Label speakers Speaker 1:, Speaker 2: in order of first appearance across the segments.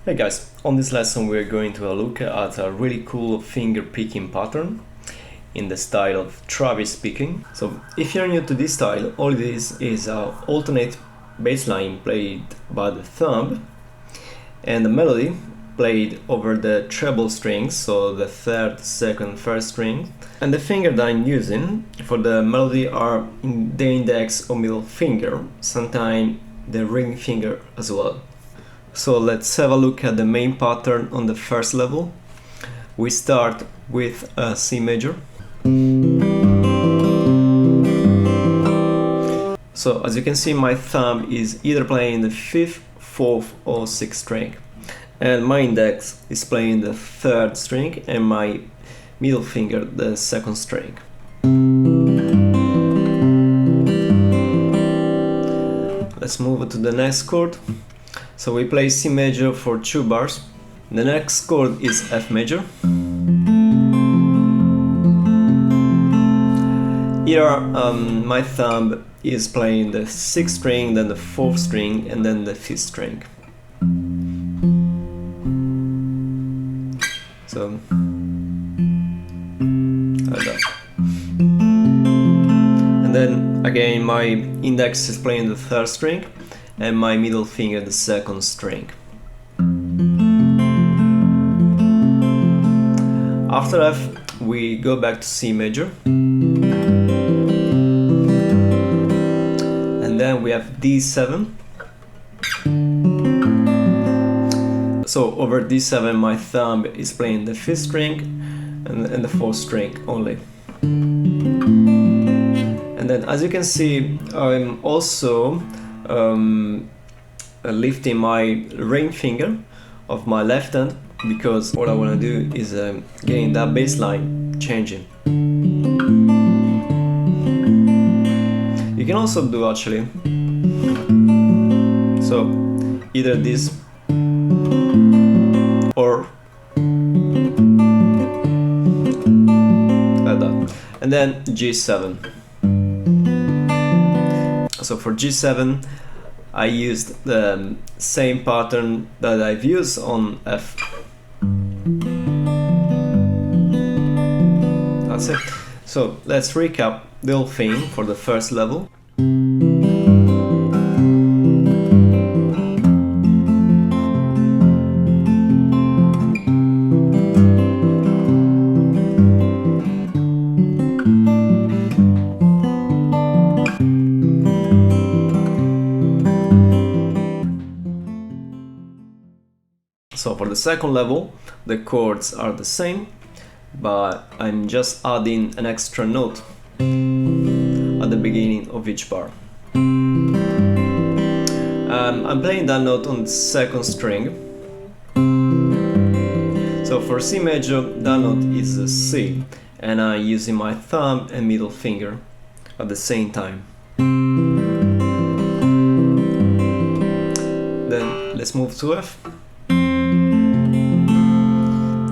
Speaker 1: Hey guys, on this lesson we're going to look at a really cool finger picking pattern in the style of Travis picking. So if you're new to this style, all it is an alternate bass line played by the thumb and the melody played over the treble strings, so the third, second, first string. And the finger that I'm using for the melody are the index or middle finger, sometimes the ring finger as well. So let's have a look at the main pattern on the first level. We start with a C major. So as you can see, my thumb is either playing the 5th, 4th or 6th string. And my index is playing the 3rd string and my middle finger the 2nd string. Let's move to the next chord. So we play C major for 2 bars. The next chord is F major. Here my thumb is playing the 6th string, then the 4th string, and then the 5th string. So like that. And then again my index is playing the 3rd string and my middle finger the 2nd string. After F we go back to C major, and then we have D7. So over D7 my thumb is playing the 5th string and the 4th string only. And then as you can see, I'm also lifting my ring finger of my left hand, because what I want to do is getting that bass line changing. You can also do actually, so either this or like that, and then G7. So for G7 I used the same pattern that I've used on F. That's it. So let's recap the whole thing for the first level. So for the second level, the chords are the same, but I'm just adding an extra note at the beginning of each bar. I'm playing that note on the 2nd string. So for C major, that note is a C, and I'm using my thumb and middle finger at the same time. Then let's move to F.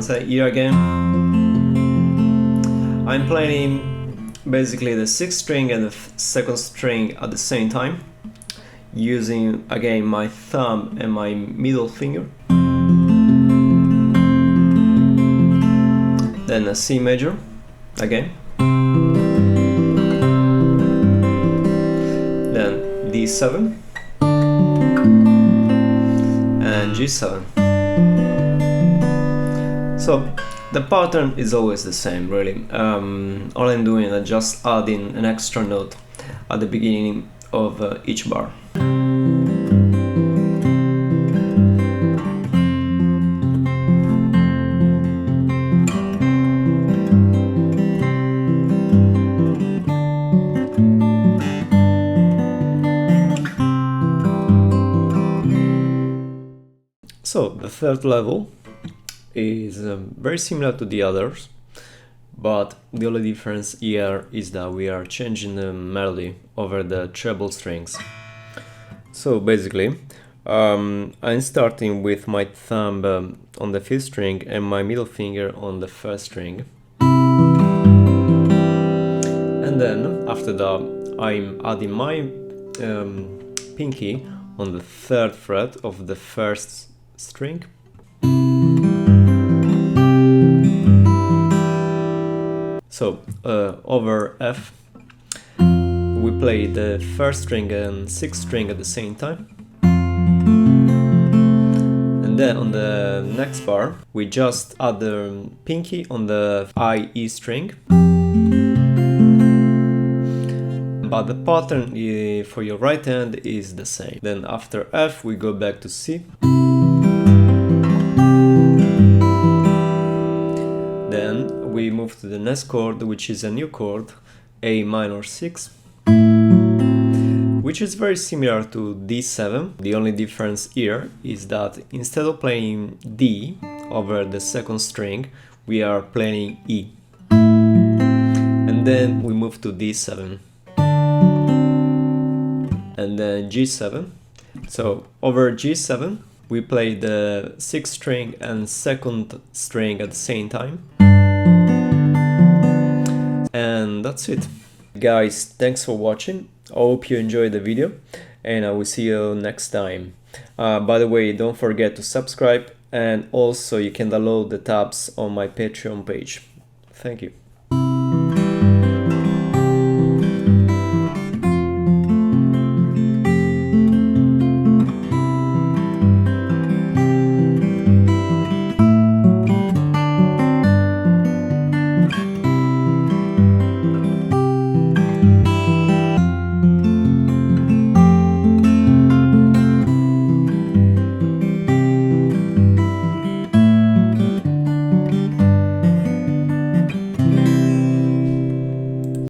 Speaker 1: So here again, I'm playing basically the 6th string and the 2nd string at the same time, using again my thumb and my middle finger. Then a C major again, then D7 and G7. So the pattern is always the same, really. All I'm doing is just adding an extra note at the beginning of each bar. So the third level is very similar to the others, but the only difference here is that we are changing the melody over the treble strings. So basically, I'm starting with my thumb on the 5th string and my middle finger on the 1st string. And then after that I'm adding my pinky on the 3rd fret of the 1st string, So over F, we play the first string and sixth string at the same time. And then on the next bar, we just add the pinky on the I-E string. But the pattern for your right hand is the same. Then after F, we go back to C. Then we move to the next chord, which is a new chord, A minor 6, which is very similar to D7. The only difference here is that instead of playing D over the second string, we are playing E. And then we move to D7. And then G7. So over G7, we play the sixth string and second string at the same time. And that's it. Guys, thanks for watching. I hope you enjoyed the video and I will see you next time. By the way, don't forget to subscribe, and also you can download the tabs on my Patreon page. Thank you.